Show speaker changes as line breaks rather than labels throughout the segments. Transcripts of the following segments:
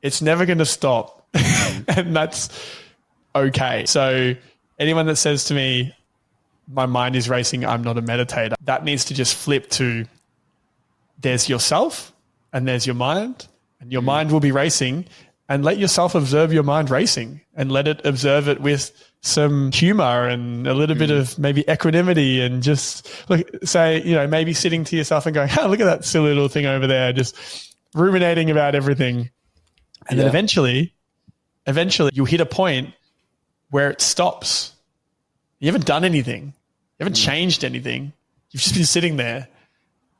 It's never going to stop. And that's okay. So anyone that says to me, my mind is racing, I'm not a meditator, that needs to just flip to there's yourself and there's your mind, and your mind will be racing, and let yourself observe your mind racing and let it observe it with some humor and a little bit of maybe equanimity, and just say, maybe sitting to yourself and going, oh, look at that silly little thing over there, just ruminating about everything. And then eventually you'll hit a point where it stops. You haven't done anything. You haven't changed anything. You've just been sitting there.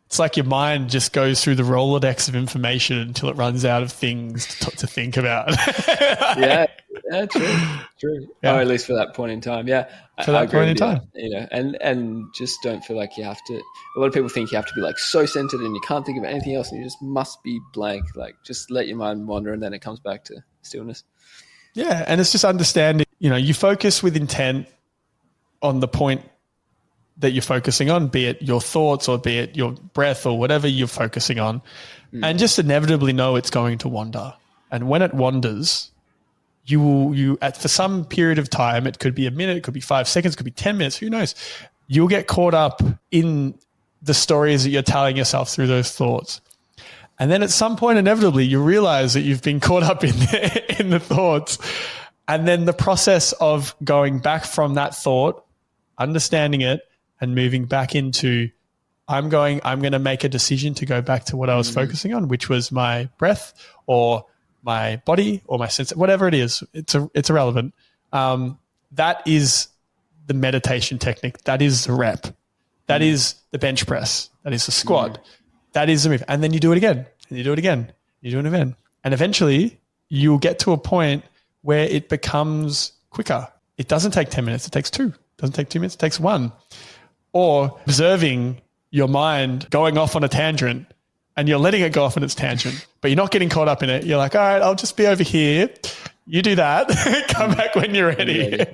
It's like your mind just goes through the Rolodex of information until it runs out of things to think about.
Yeah, true.
Yeah.
Or at least for that point in time. Yeah.
For that point in time.
And just don't feel like you have to. A lot of people think you have to be like so centered and you can't think of anything else and you just must be blank. Like just let your mind wander and then it comes back to stillness.
Yeah. And it's just understanding, you focus with intent on the point that you're focusing on, be it your thoughts or be it your breath or whatever you're focusing on, and just inevitably know it's going to wander. And when it wanders, for some period of time, it could be a minute, it could be 5 seconds, it could be 10 minutes, who knows? You'll get caught up in the stories that you're telling yourself through those thoughts. And then at some point, inevitably, you realize that you've been caught up in the thoughts. And then the process of going back from that thought, understanding it, and moving back into, I'm going to make a decision to go back to what I was focusing on, which was my breath or my body or my sense, whatever it is, it's irrelevant. That is the meditation technique. That is the rep. That is the bench press. That is the squat. That is the move. And then you do it again, and you do it again, you do it again. And eventually you'll get to a point where it becomes quicker. It doesn't take 10 minutes. It takes 2. It doesn't take 2 minutes. It takes 1. Or observing your mind going off on a tangent and you're letting it go off on its tangent, but you're not getting caught up in it. You're like, all right, I'll just be over here. You do that. Come back when you're ready.